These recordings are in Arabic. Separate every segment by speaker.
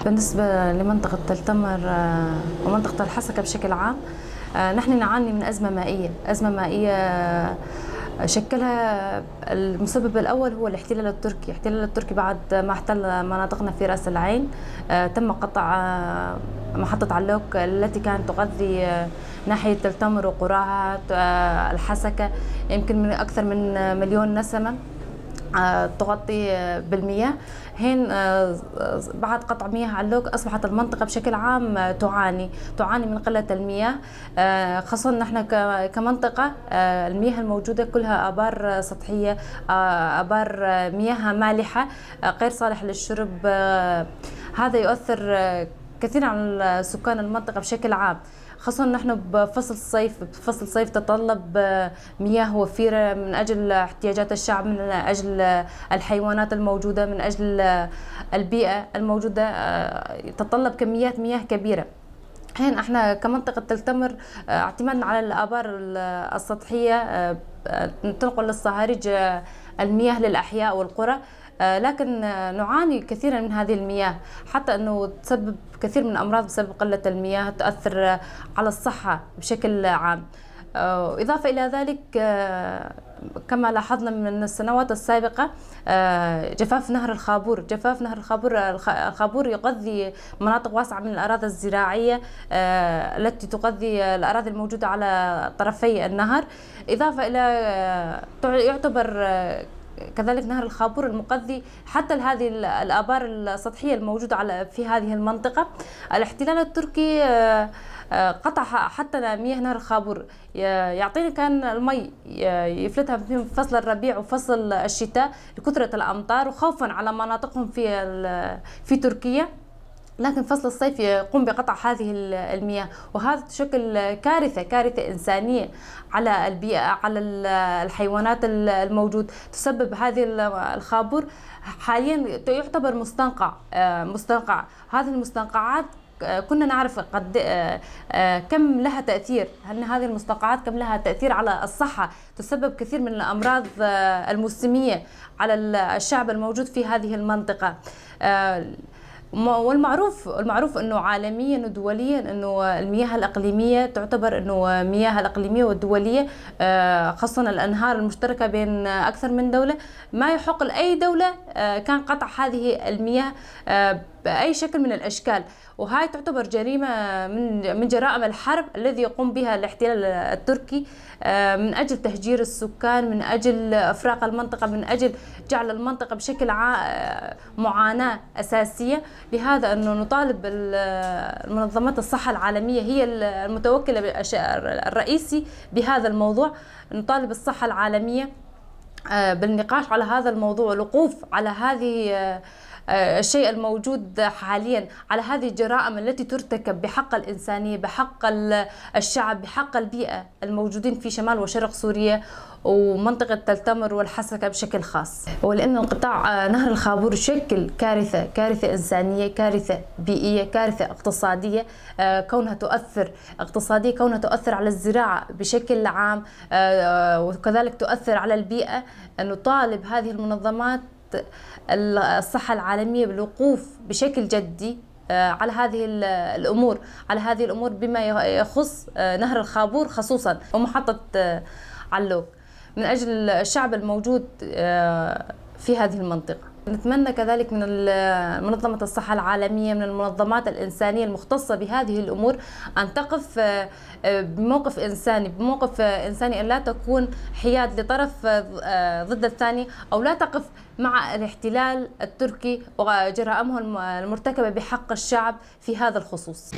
Speaker 1: بالنسبة لمنطقة تل تمر ومنطقة الحسكة بشكل عام، نحن نعاني من أزمة مائية شكلها المسبب الأول هو الاحتلال التركي بعد ما احتل مناطقنا في رأس العين. تم قطع محطة علوك التي كانت تغذي ناحية تل تمر وقراها الحسكة، يمكن من أكثر من 1,000,000 نسمة تغطي بالمياه. هين بعد قطع مياه علوك أصبحت المنطقة بشكل عام تعاني من قلة المياه، خاصة نحن كمنطقة المياه الموجودة كلها آبار سطحية، آبار مياه مالحة غير صالحة للشرب. هذا يؤثر كثيرا على سكان المنطقة بشكل عام، خاصة نحن بفصل الصيف تتطلب مياه وفيرة من أجل احتياجات الشعب، من أجل الحيوانات الموجودة، من أجل البيئة الموجودة، تتطلب كميات مياه كبيرة. حين احنا كمنطقة تل تمر اعتمادنا على الآبار السطحية تنقل للصهاريج المياه للأحياء والقرى، لكن نعاني كثيرا من هذه المياه، حتى أنه تسبب كثير من الأمراض بسبب قلة المياه، تؤثر على الصحة بشكل عام. إضافة إلى ذلك كما لاحظنا من السنوات السابقة جفاف نهر الخابور يغذي مناطق واسعة من الأراضي الزراعية التي تغذي الأراضي الموجودة على طرفي النهر. إضافة إلى يعتبر كذلك نهر الخابور المغذي حتى هذه الآبار السطحية الموجودة في هذه المنطقة. الاحتلال التركي قطع حتى مياه نهر الخابور، يعطينا كان المي يفلتها في فصل الربيع وفصل الشتاء لكثرة الأمطار وخوفا على مناطقهم في تركيا، لكن فصل الصيف يقوم بقطع هذه المياه، وهذا تشكل كارثة إنسانية على البيئة، على الحيوانات الموجود. تسبب هذه الخابور حاليا يعتبر مستنقع. هذه المستنقعات كنا نعرف كم لها تأثير، أن هذه المستنقعات كم لها تأثير على الصحة، تسبب كثير من الأمراض الموسمية على الشعب الموجود في هذه المنطقة. والمعروف انه عالميا ودوليا انه المياه الاقليميه تعتبر انه مياه الاقليميه والدوليه، خاصه الانهار المشتركه بين اكثر من دوله، ما يحق لاي دوله كان قطع هذه المياه باي شكل من الاشكال، وهاي تعتبر جريمه من جرائم الحرب الذي يقوم بها الاحتلال التركي من اجل تهجير السكان، من اجل افراق المنطقه، من اجل جعل المنطقه بشكل معاناه اساسيه. لهذا انه نطالب المنظمات الصحه العالميه، هي المتوكله الرئيسي بهذا الموضوع، نطالب الصحه العالميه بالنقاش على هذا الموضوع والوقوف على هذه الشيء الموجود حاليا، على هذه الجرائم التي ترتكب بحق الإنسانية، بحق الشعب، بحق البيئة الموجودين في شمال وشرق سوريا ومنطقة تل تمر والحسكة بشكل خاص. ولأن انقطاع نهر الخابور يشكل كارثة إنسانية، كارثة بيئية، كارثة اقتصادية، كونها تؤثر اقتصادية، كونها تؤثر على الزراعة بشكل عام، وكذلك تؤثر على البيئة. نطالب هذه المنظمات الصحة العالمية بالوقوف بشكل جدي على هذه الأمور بما يخص نهر الخابور خصوصا ومحطة علوك من أجل الشعب الموجود في هذه المنطقة. نتمنى كذلك من منظمة الصحة العالمية، من المنظمات الإنسانية المختصة بهذه الأمور، أن تقف بموقف إنساني، أن لا تكون حياد لطرف ضد الثاني، أو لا تقف مع الاحتلال التركي وجرائمه المرتكبة بحق الشعب في هذا الخصوص.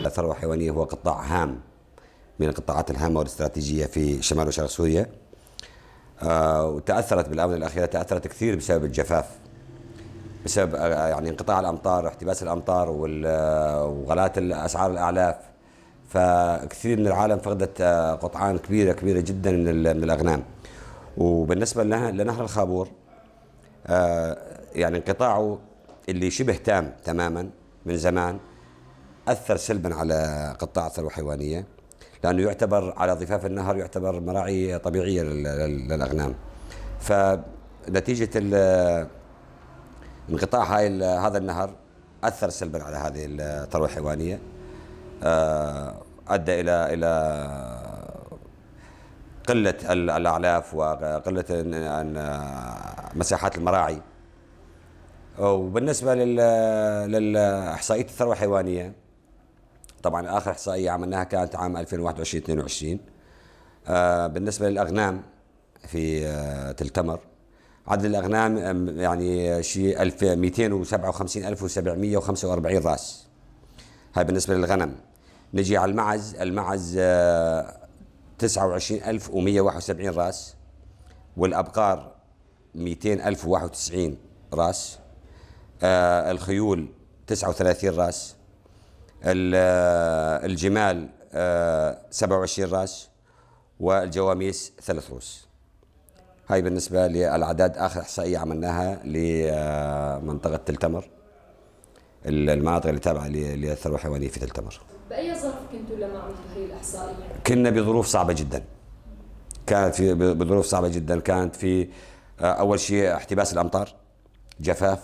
Speaker 2: الثروة الحيوانية هو قطاع هام من القطاعات الهامة والاستراتيجية في شمال وشرق سوريا. وتأثرت بالآونة الأخيرة، تأثرت كثير بسبب الجفاف، بسبب يعني انقطاع الأمطار، احتباس الأمطار وغلاء أسعار الأعلاف. فكثير من العالم فقدت قطعان كبيرة جدا من الأغنام. وبالنسبة لنهر الخابور يعني انقطاعه اللي شبه تام تماما من زمان أثر سلبا على قطاع الثروة الحيوانية، لأنه يعتبر على ضفاف النهر يعتبر مراعي طبيعية للأغنام. فنتيجة انقطاع هذا النهر أثر سلبا على هذه الثروة الحيوانية، أدى إلى قلة الأعلاف وقلة مساحات المراعي. وبالنسبة للإحصائية الثروة الحيوانية، طبعا آخر إحصائية عملناها كانت عام 2021-22. بالنسبة للأغنام في تل تمر، عدد الأغنام يعني شيء 257,745 راس. هاي بالنسبة للغنم. نجي على المعز 29,171 راس، والأبقار 200,091 راس، الخيول 39 راس، الجمال 27 راس، والجواميس 3 رؤوس. هاي بالنسبة للأعداد آخر إحصائية عملناها لمنطقة تل تمر، المناطق اللي تابعة للثروة الحيوانية في تل تمر.
Speaker 3: بأي ظرف كنتوا لما عملتوا هي الإحصائية؟
Speaker 2: كنا بظروف صعبة جدا. كانت بظروف صعبة جدا. كانت في أول شيء احتباس الأمطار، جفاف،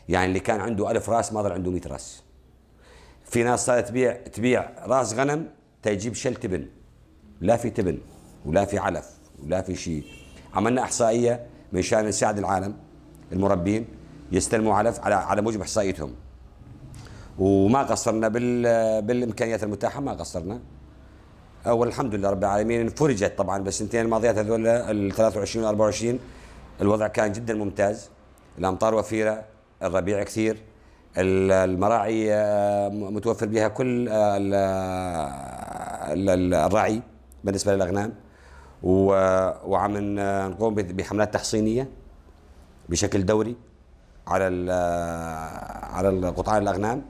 Speaker 2: يعني اللي كان عنده 1000 راس ما ضل عنده 100 راس. في ناس صارت تبيع راس غنم تجيب شل تبن، لا في تبن ولا في علف ولا في شيء. عملنا إحصائية من شان نساعد العالم المربين يستلموا علف على موجب إحصائيتهم، وما قصرنا بالإمكانيات المتاحة، ما قصرنا. والحمد لله رب العالمين فرجت. طبعا بالسنتين الماضيات هذول ال 23 و 24 الوضع كان جدا ممتاز، الأمطار وفيرة، الربيع كثير، المراعي متوفر بها كل الرعي بالنسبة للأغنام. وعم نقوم بحملات تحصينية بشكل دوري على قطعان الأغنام.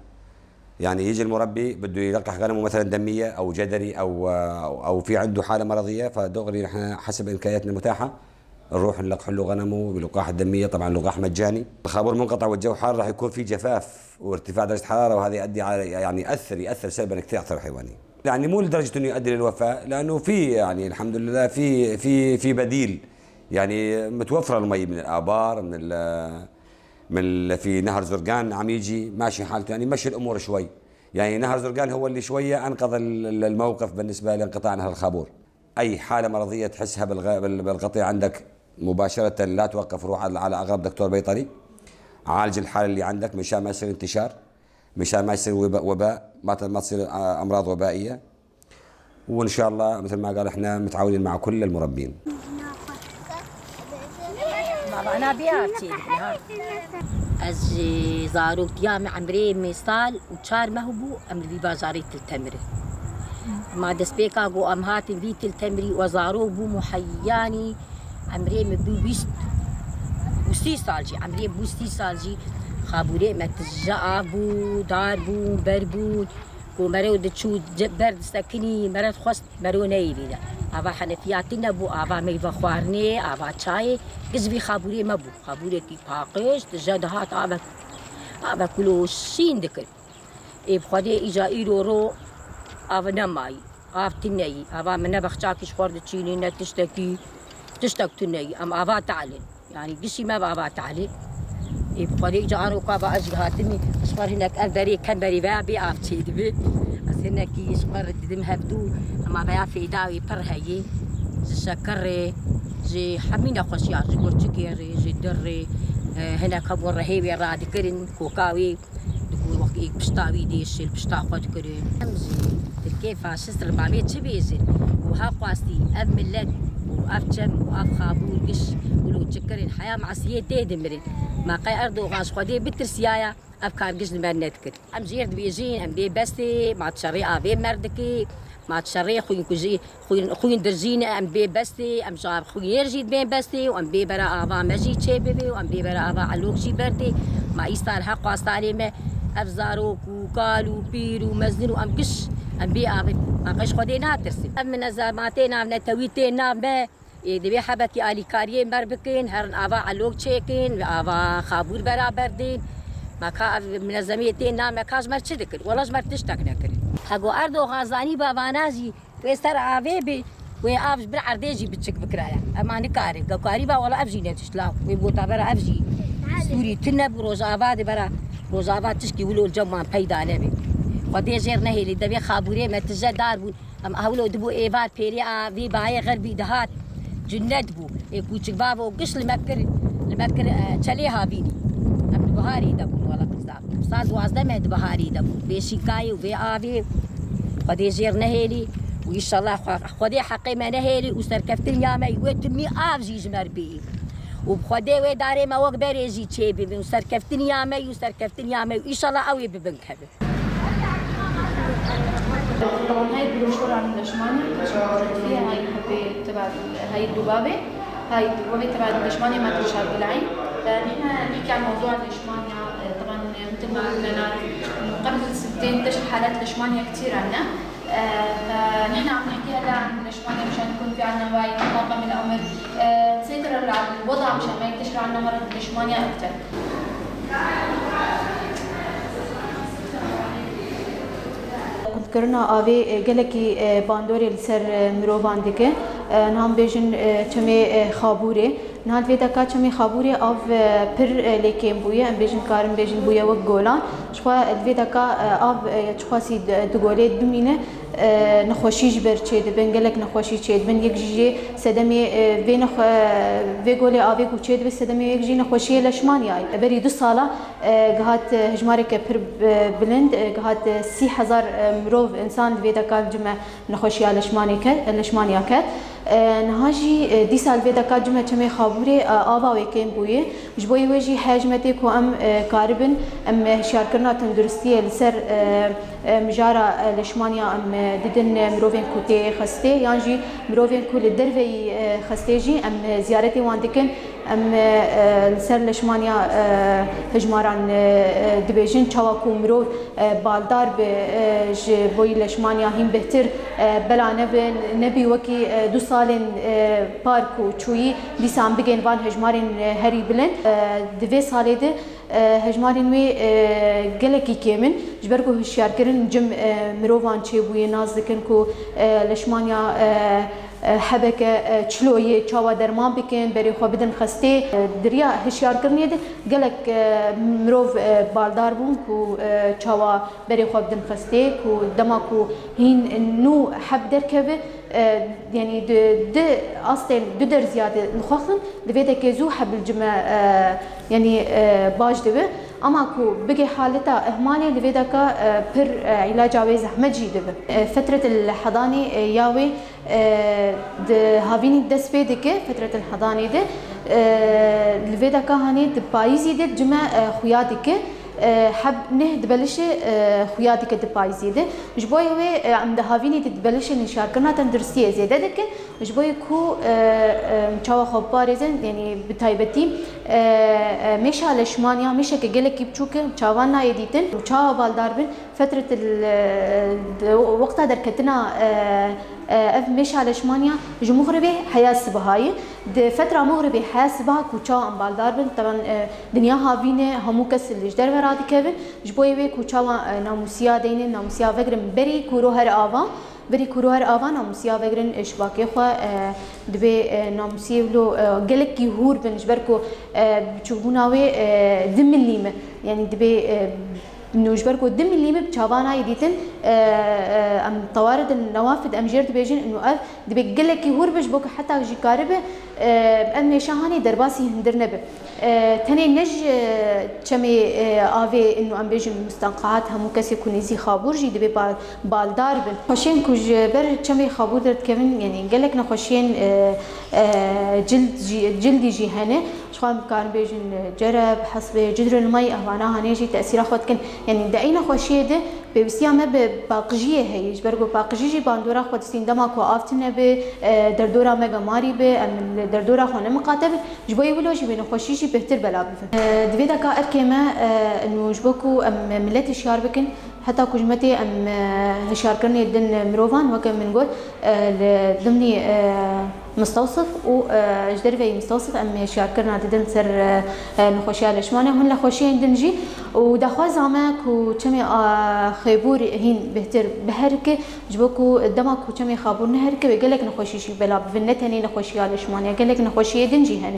Speaker 2: يعني يجي المربي بده يلقح غنمه مثلا دمية أو جدري أو في عنده حالة مرضية، فدغري نحن حسب إمكانياتنا المتاحة نروح نلقح له غنمه باللقاح الدمية. طبعا لقاح مجاني. الخابور منقطع والجو حار، راح يكون في جفاف وارتفاع درجة حرارة، وهذا يؤدي على يعني يأثر سلبا كثير على الثروة الحيوانية. يعني مو لدرجة انه يؤدي للوفاة، لأنه في يعني الحمد لله في بديل، يعني متوفرة المي من الآبار، في نهر زرقان عم يجي ماشي حالته، يعني مشي الأمور شوي. يعني نهر زرقان هو اللي شوية أنقذ الموقف بالنسبة لانقطاع نهر الخابور. أي حالة مرضية تحسها بالقطيع عندك مباشرة لا توقف، روح على أقرب دكتور بيطري، عالج الحالة اللي عندك مشان ما يصير انتشار، مشان ما يصير وباء، ما تصير أمراض وبائية. وإن شاء الله مثل ما قال إحنا متعاونين مع كل المربين.
Speaker 4: أنا بياتي از زاروت يام عمري مثال وشار مهبو أمر في بازاري تلتمري ما دسبيكا جو أمهات في تلتمري وزارو بو محياني عمري مبو بيست وستي سالجي عمري بو ستي سالجي خابوري متجا بو دار بو بربو ومرو دتشو برد سكني مرد خست مرو نيلي ده آبا حنفياتنا بو آبا ميفا خوارني آبا چاي قزبي خابوري مبو خابوري كي باقش تجدهات آبا كلو شين دكر إيه بخدي إجا إيرو آبا نماي آب تنيي آبا من نبخشاكش خورد تشيني نتشتكي تنيي أم آبا تعلن يعني قشي ما بآبا تعلن إيه بخدي إجا أنا وقابا أجهاتني أصفر هناك أندري كمبري بابي آب تشيد بي هناك يشمر دم هبدو أما بيا في داوي برهاي شكري جي حمينا خوشيار جي قرشكيري جي دري هنا كبر رهيبي راد كرين كوكاوي دكو وقت إيك بشتاوي ديش البشتا قد كرين كيف شستر بابي تبيزن وها قاستي أب ملت وأب جم وأب خابور قش ولو تشكرين حياة معسية تهدمرين ما قاي أرضو غاش خدي بترسيايا افكار جزء ما نذكر ام جيرد بيجين ام بي بستي ما تشري افي مردكي ما تشري خوين كوجي خوين درجين ام بي بستي ام جاب خوين يرجي بين بستي وام بي برا افا ماجي تشيبي وام بي برا افا علوك جي بردي ما يستار حق واستاري ما افزارو وكالو بيرو مزنو ام قش ام بي افي ما قش خدينا ترسم من ازاماتنا نتويتنا ما دبي حبكي الي كاريه مربكين هرن افا علوك تشيكين افا خابور برابر دين ما كا منظميتين نام كاز مر تشدكر ولا جمر تشتك نكر حقو اردو غازاني بابانازي ويستر افي وافج بالعرديجي بتشك بكرايا اما نكاري قاري با ولا افجي نتشلاو ويبوتا برا افجي سوري تنب روزاباد برا روزاباد تشكي ولو الجمع بيدا نبي قدي جير نهي اللي دبي خابوري ما تجدار بو ام هولو دبو ايبات بيري في باي غربي دهات جنات بو كوتشك بابو قش المكر تشليها بيني ام بهاري دبو ولا قصاب استاذ وازده مهد بهاري دبو بشيكاي وفي افي قدي جير نهيلي وان شاء الله خدي حقي ما نهيلي وسركفتن يا ما وتمي افجي جمر بي وبخدي وداري ما وق بريجي تشيبي وسركفتن يا ما وسركفتن يا ما ان شاء الله قوي ببنك هذا
Speaker 5: طبعا هاي البروشورة عن اللشماني تشاركت فيها هاي الحبة تبع هاي الذبابة هاي الذبابة تبع اللشماني ما تنشال بالعين نحن نحكي عن موضوع اللشمانيا طبعا مثل ما كنا نعرف انه قبل سنتين انتشر حالات لشمانيا كثير عنا فنحن عم نحكي هلا عن اللشمانيا مشان يكون في عنا وعي وطاقم الامر نسيطر على الوضع مشان ما ينتشر عنا مرض اللشمانيا اكثر. ذكرنا آوی گلکی باندوری لسر مروان دیگه نام بیشن چمی خابوره نهاد ویدا کا چمی خابوره آف پر لیکیم بویه ام بیشن کارم بیشن بویه و گولان شخوا ویدا کا آف شخواسی دگوله دومینه نخوشیش برچه دبن گلک نخوشی چه دبن یک جی سدمی وی گوله آوی کوچه دب سدمی یک جی نخوشی لشمانی آی بری 2 ساله جهات هجماری که پر بلند جهات 30,000 مروف انسان ویدا کا جمع نخوشی لشمانی کرد نهاجی 10 سال ویدا کا جمع چمی خابوره آوا و کم بویه جبوی وجی حجمتی کو ام کاربن ام شارکرنا تندرستی لسر مجارا لشمانیا ام دیدن مروفین کوتی خسته یانجی مروفین کول دروی خسته جی ام زیارتی واندکن ام لسر لشمانیا هجماران دبیجن چاواکو مروف بالدار به بوی لشمانیا هم بهتر بلا نبی وکی 2 سال پارک و چویی دیسان بگن وان هجمارین هری بلند دوی سالی ده هجمارین وی گلکی کمن جبرگو هشیار کرن جم مروان چه بوی ناز دکن کو لشمانیا حبک چلوی چاوا درمان بکن بری خو بدن خسته دریا هشیار کرنی ده گلک مروف بالدار بون کو چاوا بری خو بدن خسته کو دما کو هین نو حب درکبه يعني د اصلا در زياده نخخن دبيته كزو حب الجمع يعني باج دبه اما كو بقي حالته اهمالي دبيته كا بر علاج عويز احمد جي دبه فتره الحضانه ياوي د هافيني دسبيدك فتره الحضانه ده دبيته كا هاني د بايزي د جمع خوياتك حب نه دبلش خوياتك دبايزي ده جبوي هو عند هافيني تدبلش نشار كنا تندرسيه زياده دك جبوي كو مشاو خبارزن يعني بتايبتي مشا لشمانيا مشا كجلك بتشوك مشاوانا يديتن مشاو بالداربن فتره وقتها دركتنا اف مشا لشمانيا جمغربي حياه سبهاي فتره مغربي حياه سبها كوچا ام بالداربن طبعا دنيا هافينه همو كس الجدر ورادي كبن جبوي وي كوچا ناموسيا دين ناموسيا وگرم بري كورو هر آوا بری کروهر آوان ناموسیا وگرن اشباکی خو دبی ناموسی ولو گلک کی هور بنجبر کو بچوبوناوی 2 ملیم یعنی دبی نوجبر کو 2 ملیم بچاوانا يديتن ام طوارد النوافذ ام جرد بيجن انه دبي گلك کی هور بج بوك حتى جي كاربه ام شاهاني درباسي هندرنبه تاني نج چمي آوي انه ام بيجن مستنقعات همو كسي كونيزي خابور جي دبي بالدار بن خوشين كوج بر چمي خابور درت كمن يعني گلك نخوشين جلدي جي هنه شخام كان بيجن جرب حسب جدر المي أهوانا هنيجي تأثير أخوات كن يعني دعينا خوشية ده ببسيا ما بباقجية هي جبرجو باقجيجي باندورا خود استندما كو آفتنا ب دردورا مجا ماري ب أم دردورا خونه مقاتب جبوي ولوجي بينو خوشيجي بهتر بلا بفن دفيدا كا أركيما إنه جبوكو أم ملتي شيار بكن حتى كوجمتي أم هشار كرني دن مروفان وكم من قول ضمني مستوصف وجدر في مستوصف أم هشار كرنا دن سر نخوشيا لشمانه هن لخوشيا دنجي ودخوا زعمك وكمي خيبور هين بهتر بهركة جبوكو دمك وكمي خابور نهركة ويقول لك نخوشي بلا بفنتني نخوشيا لشمانه يقول لك نخوشيا دنجي هن